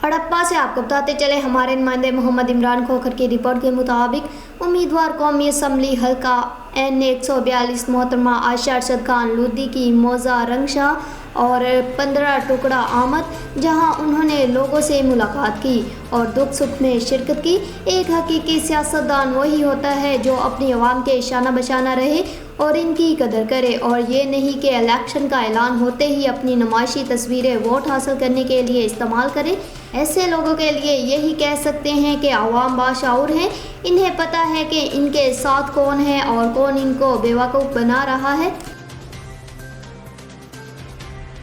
हड़प्पा से आपको बताते चले हमारे नुमाइंदे मोहम्मद इमरान खोखर की रिपोर्ट के मुताबिक उम्मीदवार कौमी असम्बली हल्का N142 मोहतरमा आयशा अरशद खान लूधी की मौजा रंगशाह और 15 टुकड़ा आमद, जहां उन्होंने लोगों से मुलाकात की और दुख सुख में शिरकत की। एक हकीकी सियासतदान वही होता है जो अपनी आवाम के शाना बशाना रहे और इनकी कदर करे, और ये नहीं कि इलेक्शन का ऐलान होते ही अपनी नुमाइशी तस्वीरें वोट हासिल करने के लिए इस्तेमाल करे। ऐसे लोगों के लिए यही कह सकते हैं कि आवाम बाशऊर हैं, इन्हें पता है कि इनके साथ कौन है और कौन इनको बेवकूफ़ बना रहा है।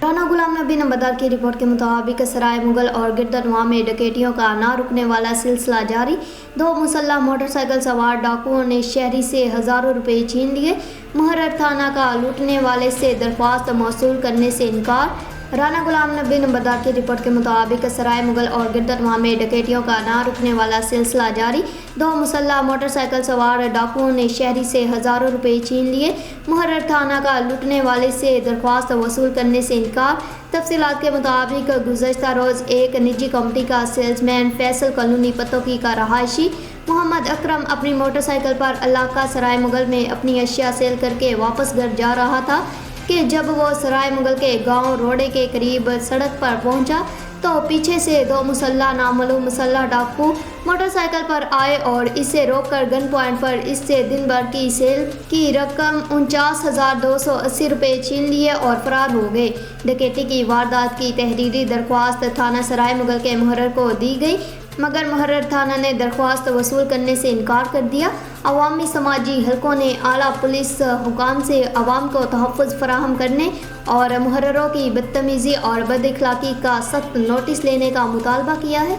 राना गुलाम नबी नंबरदार की रिपोर्ट के मुताबिक सराय मुगल और गिरदनवा में डकैतियों का ना रुकने वाला सिलसिला जारी। 2 मुसल्लह मोटरसाइकिल सवार डाकुओं ने शहरी से हज़ारों रुपए छीन लिए। मुहर्रर थाना का लूटने वाले से दरख्वास्त मौसूल करने से इनकार। राना गुलाम नबी नंबरदार की रिपोर्ट के मुताबिक सराय मुगल और गिरदनवा में डकैतियों का ना रुकने वाला सिलसिला जारी। 2 मुसल्लह मोटरसाइकिल सवार डाकुओं ने शहरी से हज़ारों रुपए छीन लिए। मुहर्रर थाना का लूटने वाले से दरख्वास्त वसूल करने से इनकार। तफसीलात के मुताबिक गुज़श्ता रोज़ एक निजी कंपनी का सेल्समैन फैसल कॉलोनी पतोकी का रहायशी मोहम्मद अकरम अपनी मोटरसाइकिल पर इलाका सराय मुगल में अपनी अशिया सेल करके वापस घर जा रहा था कि जब वो सराय मुगल के गांव रोडे के करीब सड़क पर पहुंचा तो पीछे से 2 मुसल्लह नामालूम मुसल्लह डाकू मोटरसाइकिल पर आए और इसे रोककर गन पॉइंट पर इससे दिन भर की सेल की रकम 49,280 रुपये छीन लिए और फरार हो गए। डकैती की वारदात की तहरीरी दरख्वास्त थाना सराय मुगल के मुहर्रर को दी गई, मगर मुहर्रर थाना ने दरख्वास्त वसूल करने से इनकार कर दिया। अवामी समाजी हलकों ने आला पुलिस हुकाम से अवाम को तहफ़्फ़ुज़ फराहम करने और मुहर्ररों की बदतमीज़ी और बदअखलाक़ी का सख्त नोटिस लेने का मुतालबा किया है।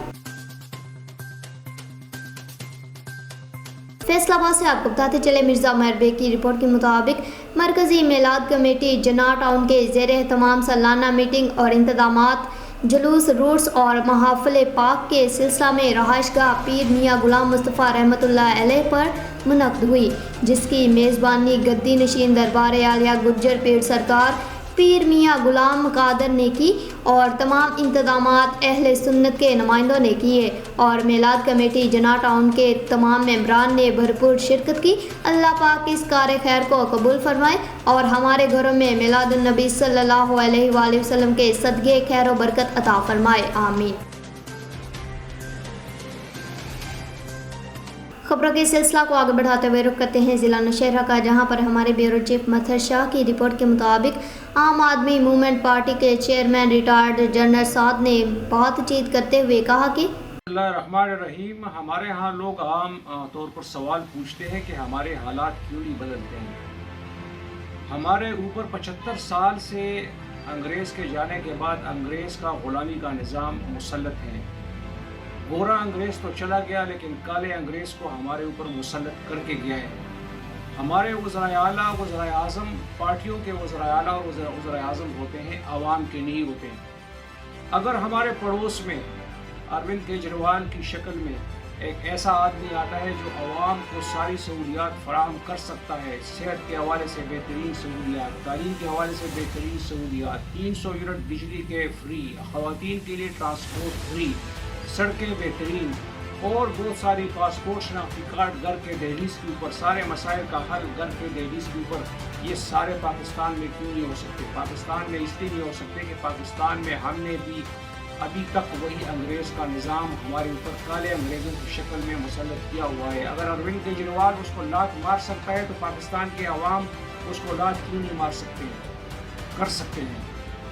फैसलाबाद से आपको बताते चले मिर्ज़ा उमर बेग की रिपोर्ट के मुताबिक मरकज़ी मिलाद कमेटी जना टाउन के ज़ेर एहतमाम सालाना मीटिंग और इंतज़ामात जुलूस रूट्स और महाफ़िल पाक के सिलसिला में रहायशगाह पीर मियाँ गुलाम मुस्तफ़ा रहमतुल्लाह अलैह पर मुनक़्क़द हुई, जिसकी मेज़बानी गद्दी नशीन दरबार आलिया गुज्जर पीर सरकार पीर मियाँ गुलाम कादर ने की और तमाम इंतज़ामात अहले सुन्नत के नुमाइंदों ने किए और मिलाद कमेटी जना टाउन के तमाम मेंबरान ने भरपूर शिरकत की। अल्लाह पाक इस कार खैर को कबूल फरमाए और हमारे घरों में मिलादुन नबी सल्लल्लाहु अलैहि वसल्लम के सदक़े खैर व बरकत अता फरमाए, आमीन। खबरों के सिलसिला को आगे बढ़ाते हुए रुख करते हैं ज़िला नौशहरा का, जहां पर हमारे ब्यूरो चीफ मथर शाह की रिपोर्ट के मुताबिक आम आदमी मूवमेंट पार्टी के चेयरमैन रिटायर्ड जनरल साद ने बातचीत करते हुए कहा कि रहीम, हमारे यहाँ लोग आम तौर पर सवाल पूछते हैं कि हमारे हालात क्यों नहीं बदलते हैं। हमारे ऊपर 75 साल से अंग्रेज़ के जाने के बाद अंग्रेज़ का ग़ुलामी का निज़ाम मुसल्लत है। गोरा अंग्रेज़ तो चला गया, लेकिन काले अंग्रेज़ को हमारे ऊपर मुसल्लत करके गया है। हमारे वज़राए आला वज़राए आज़म पार्टियों के वज़राए आला और वज़राए आज़म होते हैं, आवाम के नहीं होते हैं। अगर हमारे पड़ोस में अरविंद केजरीवाल की शक्ल में एक ऐसा आदमी आता है जो आवाम को सारी सहूलियात फराहम कर सकता है, सेहत के हवाले से बेहतरीन सहूलियात, तालीम के हवाले से बेहतरीन सहूलियात, 300 यूनिट बिजली के फ्री, ख़वातीन के लिए ट्रांसपोर्ट फ्री, सड़कें बेहतरीन और बहुत सारी पासपोर्ट शनाख्ती कार्ड घर के दहलीज के ऊपर, सारे मसाइल का हल घर के दहलीज के ऊपर, ये सारे पाकिस्तान में क्यों नहीं हो सकते? पाकिस्तान में इसलिए नहीं हो सकते कि पाकिस्तान में हमने भी अभी तक वही अंग्रेज़ का निज़ाम हमारे ऊपर काले अंग्रेज़ों की शक्ल में मुसल्लत किया हुआ है। अगर अरविंद केजरीवाल उसको लात मार सकता है तो पाकिस्तान के अवाम उसको लात क्यों नहीं मार सकते? कर सकते हैं।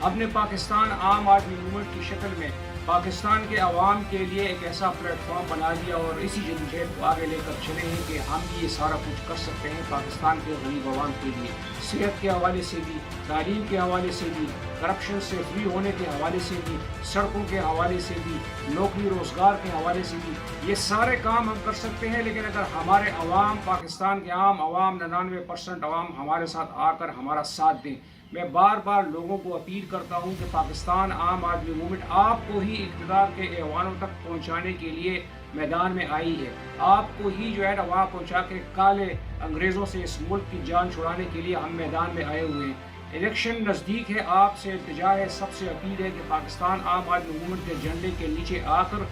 हमने पाकिस्तान आम आदमी मूवमेंट की शक्ल में पाकिस्तान के अवाम के लिए एक ऐसा प्लेटफॉर्म बना दिया और इसी जद्दोजहद को आगे लेकर चले हैं कि हम भी ये सारा कुछ कर सकते हैं पाकिस्तान के गरीब अवाम के लिए, सेहत के हवाले से भी, तालीम के हवाले से भी, करप्शन से फ्री होने के हवाले से भी, सड़कों के हवाले से भी, नौकरी रोज़गार के हवाले से भी, ये सारे काम हम कर सकते हैं। लेकिन अगर हमारे अवाम, पाकिस्तान के आम अवाम 99% अवाम हमारे साथ आकर हमारा साथ दें। मैं बार बार लोगों को अपील करता हूं कि पाकिस्तान आम आदमी मूवमेंट आपको ही इक़्तिदार के ऐवानों तक पहुंचाने के लिए मैदान में आई है। आपको ही जो है ना वहाँ पहुँचा के काले अंग्रेज़ों से इस मुल्क की जान छुड़ाने के लिए हम मैदान में आए हुए हैं। الیکشن نزدیک ہے، آپ سے التجا ہے، سب سے اپیل ہے کہ پاکستان عام آدمی موومنٹ کے جھنڈے کے نیچے آ کر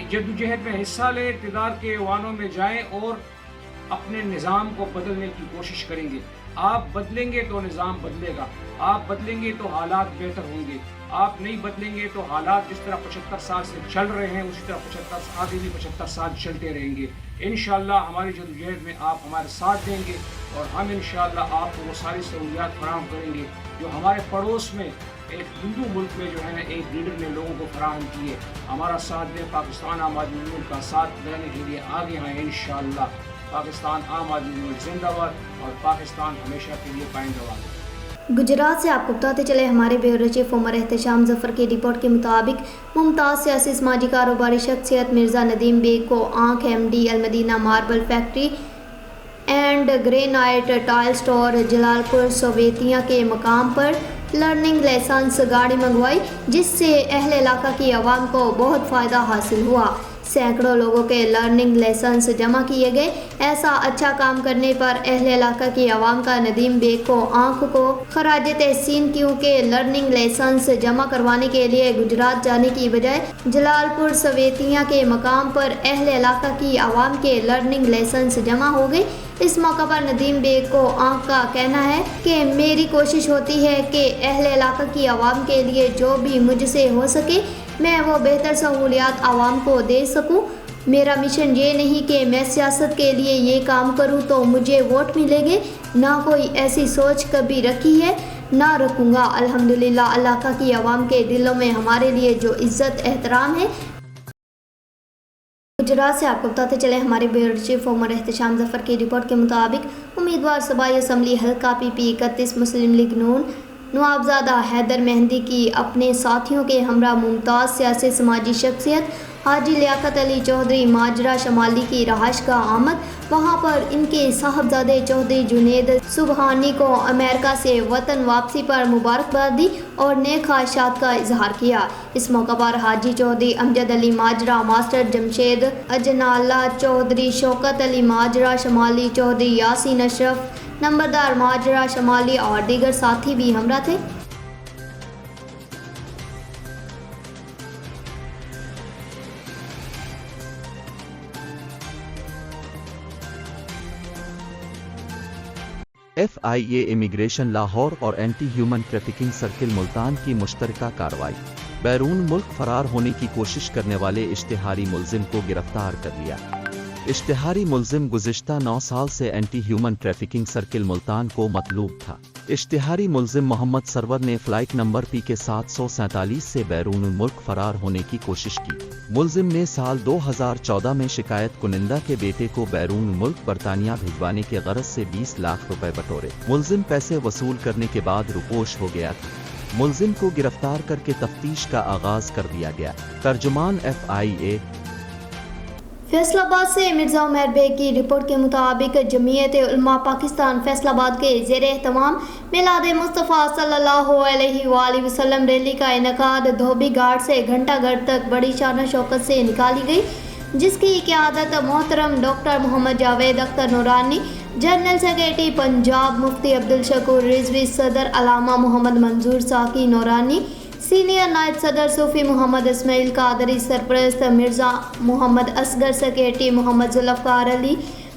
جدوجہد میں حصہ لیں، اقتدار کے ایوانوں میں جائیں اور اپنے نظام کو بدلنے کی کوشش کریں گے۔ آپ بدلیں گے تو نظام بدلے گا، آپ بدلیں گے تو حالات بہتر ہوں گے، آپ نہیں بدلیں گے تو حالات جس طرح 75 سال سے چل رہے ہیں اسی طرح آگے بھی 75 سال چلتے رہیں گے۔ انشاءاللہ ہماری جدوجہد میں آپ ہمارے ساتھ دیں گے اور ہم انشاءاللہ آپ کو وہ ساری سہولیات فراہم کریں گے جو ہمارے پڑوس میں ایک ہندو ملک میں جو ہے نا ایک لیڈر نے لوگوں کو فراہم کیے۔ ہمارا ساتھ دیں، پاکستان عام آدمی موومنٹ کا ساتھ دینے کے لیے آگے آئیں انشاءاللہ۔ پاکستان عام آدمی موومنٹ زندہ باد اور پاکستان ہمیشہ کے لیے قائم رہے۔ گجرات سے آپ کو بتاتے چلے ہمارے بیورو چیف عمر احتشام ظفر کی رپورٹ کے مطابق ممتاز سیاسی سماجی کاروباری شخصیت مرزا ندیم بیگ کو آنکھ M D Almadina marble factory and granite tile store Jalalpur سویتیاں کے مقام پر لرننگ لائسنس گاڑی منگوائی، جس سے اہل علاقہ کی عوام کو بہت فائدہ حاصل ہوا۔ سینکڑوں لوگوں کے لرننگ لائسنس جمع کیے گئے۔ ایسا اچھا کام کرنے پر اہل علاقہ کی عوام کا ندیم بیگ کو آنکھ کو خراج تحسین، کیونکہ لرننگ لائسنس جمع کروانے کے لیے گجرات جانے کی بجائے جلال پور سویتیاں کے مقام پر اہل علاقہ کی عوام کے لرننگ لائسنس جمع ہو گئے۔ اس موقع پر ندیم بیگ کو آنکھ کا کہنا ہے کہ میری کوشش ہوتی ہے کہ اہل علاقہ کی عوام کے لیے جو بھی مجھ سے ہو سکے میں وہ بہتر سہولیات عوام کو دے سکوں۔ میرا مشن یہ نہیں کہ میں سیاست کے لیے یہ کام کروں تو مجھے ووٹ ملیں گے، نہ کوئی ایسی سوچ کبھی رکھی ہے، نہ رکھوں گا۔ الحمدللہ علاقہ کی عوام کے دلوں میں ہمارے لیے جو عزت احترام ہے۔ گجرات سے آپ کو بتاتے چلے ہمارے بیورو چیف عمر احتشام ظفر کی رپورٹ کے مطابق امیدوار صوبائی اسمبلی حلقہ پی پی 31 مسلم لیگ نون نوابزادہ حیدر مہندی کی اپنے ساتھیوں کے ہمراہ ممتاز سیاسی سماجی شخصیت حاجی لیاقت علی چودھری ماجرا شمالی کی رہائش گاہ آمد۔ وہاں پر ان کے صاحبزادے چودھری جنید سبحانی کو امریکہ سے وطن واپسی پر مبارکباد دی اور نیک خواہشات کا اظہار کیا۔ اس موقع پر حاجی چودھری امجد علی ماجرا، ماسٹر جمشید اجناللہ چودھری، شوکت علی ماجرا شمالی، چودھری یاسین اشرف نمبردار ماجرا شمالی اور دیگر ساتھی بھی ہمراہ تھے۔ F I A immigration Lahore اور anti human trafficking circle Multan کی مشترکہ کارروائی۔ بیرون ملک فرار ہونے کی کوشش کرنے والے اشتہاری ملزم کو گرفتار کر لیا۔ اشتہاری ملزم گزشتہ 9 سال سے anti human trafficking circle Multan کو مطلوب تھا۔ اشتہاری ملزم محمد سرور نے فلائٹ نمبر پی کے 747 سے بیرون ملک فرار ہونے کی کوشش کی۔ ملزم نے سال 2014 میں شکایت کنندہ کے بیٹے کو بیرون ملک برطانیہ بھجوانے کے غرض سے 20 لاکھ روپے بٹورے۔ ملزم پیسے وصول کرنے کے بعد روپوش ہو گیا تھا۔ ملزم کو گرفتار کر کے تفتیش کا آغاز کر دیا گیا۔ ترجمان ایف آئی اے فیصل آباد سے مرزا عمیر بیگ کی رپورٹ کے مطابق جمعیت علماء پاکستان فیصل آباد کے زیر اہتمام میلاد مصطفیٰ صلی اللہ علیہ وآلہ وسلم ریلی کا انعقاد دھوبی گھاٹ سے گھنٹہ گھر تک بڑی شان و شوکت سے نکالی گئی، جس کی قیادت محترم ڈاکٹر محمد جاوید اختر نورانی، جنرل سیکریٹری پنجاب مفتی عبدالشکور رضوی، صدر علامہ محمد منظور ساقی نورانی، سینئر نائب صدر صوفی محمد اسماعیل قادری، سرپرست مرزا محمد اصغر، سیکریٹری محمد ذوالفقار علی،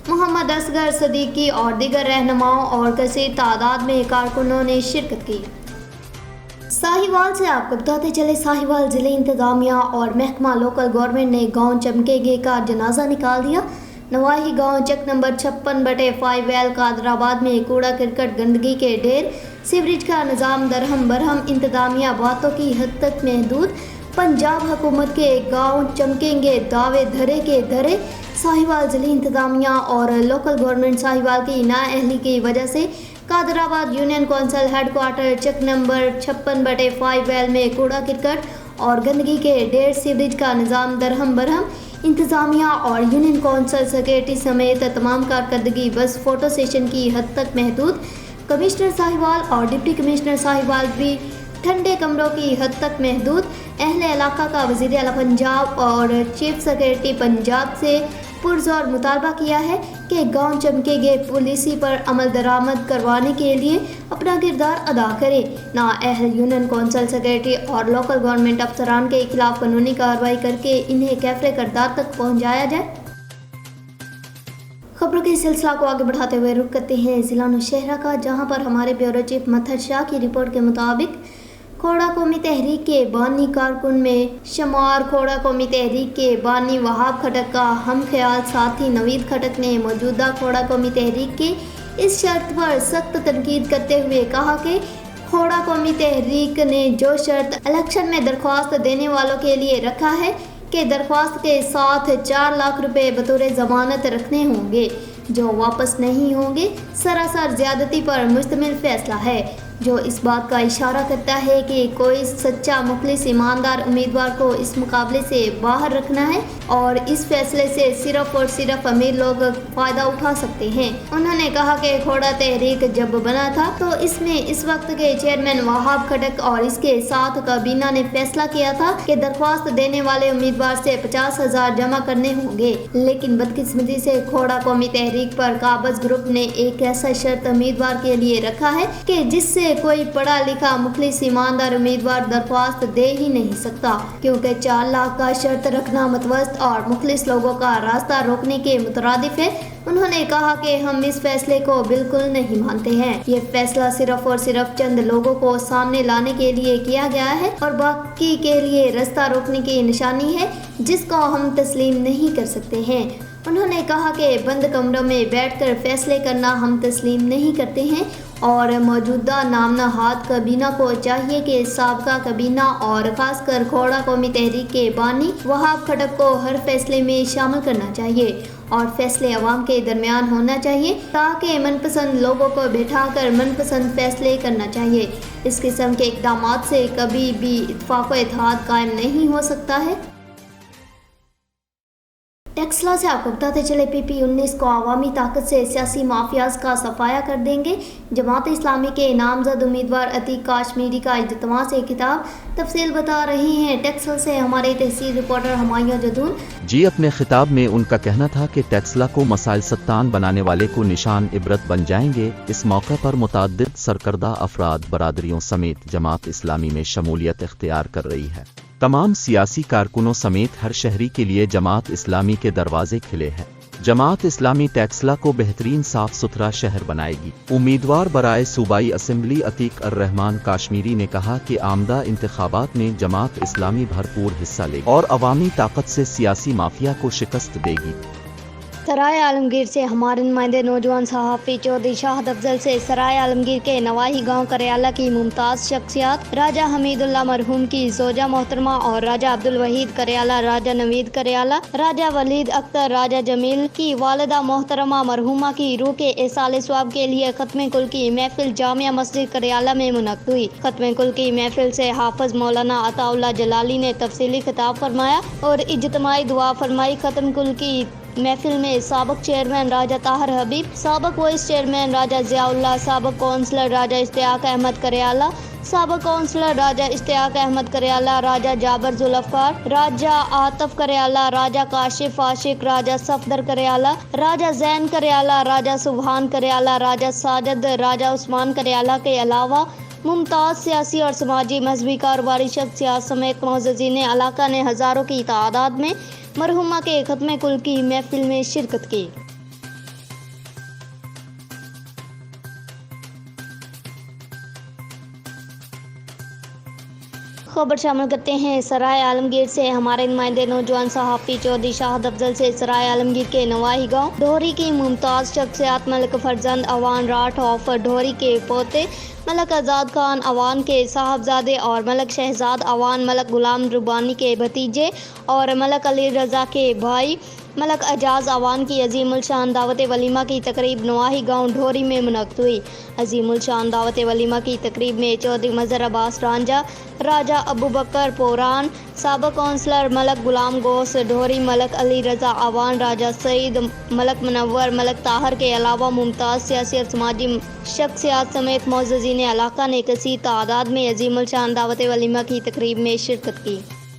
محمد اصغر صدیقی اور دیگر رہنماؤں اور کثیر تعداد میں کارکنوں نے شرکت کی۔ ساہیوال سے آپ کو بتاتے چلے ساہیوال ضلع انتظامیہ اور محکمہ لوکل گورنمنٹ نے گاؤں چمکے گے کا جنازہ نکال دیا۔ نواحی گاؤں چک نمبر 56/5 ویل قادر آباد میں کوڑا کرکٹ گندگی کے ڈھیر، سیوریج کا نظام درہم برہم، انتظامیہ باتوں کی حد تک محدود، پنجاب حکومت کے گاؤں چمکیں گے دعوے دھرے کے دھرے۔ ساہیوال ضلع انتظامیہ اور لوکل گورنمنٹ ساہیوال کی نااہلی کی وجہ سے قادر آباد یونین کونسل ہیڈ کوارٹر چک نمبر 56/5 ویل میں کوڑا کرکٹ اور گندگی کے ڈھیر، سیوریج کا نظام درہم برہم، انتظامیہ اور یونین کونسل سیکریٹری سمیت تمام کارکردگی بس فوٹو سیشن کی حد تک محدود۔ کمشنر ساہیوال اور ڈپٹی کمشنر ساہیوال بھی ٹھنڈے کمروں کی حد تک محدود۔ اہل علاقہ کا وزیر اعلیٰ پنجاب اور چیف سیکریٹری پنجاب سے पुरजोर मुतालबा किया है कि गांव चमके गए पॉलिसी पर अमल दरामद करवाने के लिए अपना किरदार अदा करे। नाअहल यूनियन कौंसिल सेक्रेटरी और लोकल गवर्नमेंट अफसरान के खिलाफ कानूनी कार्रवाई करके इन्हें कैफरे किरदार तक पहुँचाया जाए। खबरों के सिलसिला को आगे बढ़ाते हुए रुख करते हैं ज़िला नौशहरा का, जहां पर हमारे ब्यूरो चीफ मत्थर शाह की रिपोर्ट के मुताबिक खोड़ा कौमी तहरीक के बानी कारकुन में शुमार खोड़ा कौमी तहरीक के बानी वहाब खटक का हम ख्याल साथी नवीद खटक ने मौजूदा खोड़ा कौमी तहरीक के इस शर्त पर सख्त तनकीद करते हुए कहा कि खोड़ा कौमी तहरीक ने जो शर्त इलेक्शन में दरख्वास्त देने वालों के लिए रखा है कि दरख्वास्त के साथ 4 लाख रुपए बतौर ज़मानत रखने होंगे, जो वापस नहीं होंगे, सरासर ज़्यादती पर मुश्तमिल फैसला है, जो इस बात का इशारा करता है कि कोई सच्चा मुखलिस ईमानदार उम्मीदवार को इस मुकाबले से बाहर रखना है और इस फैसले से सिर्फ और सिर्फ अमीर लोग फ़ायदा उठा सकते हैं। उन्होंने कहा कि खोड़ा तहरीक जब बना था तो इसमें इस वक्त के चेयरमैन वहाब खटक और इसके साथ काबीना ने फैसला किया था कि दरख्वास्त देने वाले उम्मीदवार से 50,000 जमा करने होंगे, लेकिन बदकिस्मती से खोड़ा कौमी तहरीक पर काबज ग्रुप ने एक ऐसा शर्त उम्मीदवार के लिए रखा है कि जिससे कोई पढ़ा लिखा मुखलिस ईमानदार उम्मीदवार दरख्वास्त दे ही नहीं सकता, क्योंकि 4 लाख का शर्त रखना मतवस्त और मुखलिस लोगों का रास्ता रोकने के मुतरादिफ है। उन्होंने कहा कि हम इस फैसले को बिल्कुल नहीं मानते हैं। ये फैसला सिर्फ और सिर्फ चंद लोगों को सामने लाने के लिए किया गया है और बाकी के लिए रास्ता रोकने की निशानी है, जिसको हम तस्लीम नहीं कर सकते हैं। उन्होंने कहा कि बंद कमरों में बैठकर फैसले करना हम तस्लीम नहीं करते हैं और मौजूदा नामनहाद काबीना को चाहिए कि साबका काबीना और खासकर खोड़ा कौमी तहरीक के बानी वहाब खटक को हर फैसले में शामिल करना चाहिए और फैसले अवाम के दरमियान होना चाहिए, ताकि मनपसंद लोगों को बैठाकर मनपसंद फैसले करना चाहिए। इस किस्म के इक़दामात से कभी भी इत्तेफाक व इत्तेहाद कायम नहीं हो सकता है। टेक्सला से आपको बताते चले PP-19 को अवामी ताकत से सियासी माफियाज का सफाया कर देंगे। जमात इस्लामी के नामजद उम्मीदवार अतीक काश्मीरी का इज्तिमा से खिताब, तफसील बता रहे हैं टेक्सला से हमारे तहसील रिपोर्टर हमायूं जदून जी। अपने खिताब में उनका कहना था कि टेक्सला को मसाइल सत्तान बनाने वाले को निशान इबरत बन जाएंगे। इस मौके पर मुताद्दिद सरकर्दा अफराद बरादरियों समेत जमात इस्लामी में शमूलियत इख्तियार कर रही है। तमाम सियासी कारकुनों समेत हर शहरी के लिए जमात इस्लामी के दरवाजे खिले हैं। जमात इस्लामी टेक्सला को बेहतरीन साफ सुथरा शहर बनाएगी। उम्मीदवार बराए सूबाई असेंबली अतीक अर्रहमान काश्मीरी ने कहा कि आमदा इंतखाबात में जमात इस्लामी भरपूर हिस्सा लेगी और अवामी ताकत से सियासी माफिया को शिकस्त देगी। सराय आलमगीर से हमारे नुमाइंदे नौजवान सहाफ़ी चौधरी शाहद अफजल से सराय आलमगीर के नवाही गांव करियाला की मुमताज़ शख्सियात राजा हमीदुल्लाह मरहूम की जोजा मोहतरमा और राजा अब्दुल वहीद करियाला, राजा नवीद करियाला, राजा वलीद अख्तर, राजा जमील की वालिदा मोहतरमा मरहूमा की रूह के इसाले स्वाब के लिए खत्म कुल की महफिल जामिया मस्जिद करियाला में मुनक़्क़िद हुई। खत्म कुल की महफिल से हाफिज मौलाना अताउल्लाह जलाली ने तफसीली खिताब फरमाया और इज्तिमाई दुआ फरमाई। खत्म कुल की महफिल में साबक चेयरमैन राजा ताहर हबीब, साबक वाइस चेयरमैन राजा ज़ियाउल्लाह, साबक कौंसलर राजा इश्तियाक अहमद करियाला, साबक कौंसलर राजा इश्तियाक अहमद करियाला, राजा जाबर जुल्फ़ार, राजा आतफ करियाला, राजा काशिफ आशिक, राजा सफदर करियाला, राजा जैन करियाला, राजा सुबहान करियाला, राजा साजद, राजा उस्मान करियाला के अलावा मुमताज़ सियासी और समाजी मजहबी कारोबारी शख्सियात समेत मुअज़्ज़िज़ीन इलाका ने हज़ारों की तादाद में मरहुमा के खत्म कुल की महफिल में शिरकत की। खबर शामिल करते हैं सराय आलमगीर से हमारे नुमाइंदे नौजवान सहाफ़ी चौधरी शाहद अफजल से सराय आलमगीर के नवाही गांव डोहरी की मुमताज़ शख्सियात मलिक फरजंद अवान राठ ऑफ डोहरी के पोते मलक आज़ाद खान अवान के साहबजादे और मलक शहजाद अवान मलक गुलाम रुबानी के भतीजे और मलक अली रज़ा के भाई मलक एजाज अवान की अजीमुल शान दावत वलीमा की तकरीब नवाही गांव ढोरी में मुनक़्क़िद हुई। अजीमुल शान दावत वलीमा की तकरीब में चौधरी मज़हर अब्बास रांझा, राजा अबू बकर पोरान, साबिक़ कौंसलर मलक गुलाम गोस ढोरी, मलक अली रज़ा अवान, राजा सईद, मलक मुनव्वर, मलक ताहर के अलावा मुमताज़ सियासी और समाजी शख्सियात समेत मुअज़्ज़िज़ीन इलाका ने कसीर तादाद में अजीमुल शान दावत वलीमा की तकरीब में शिरकत की।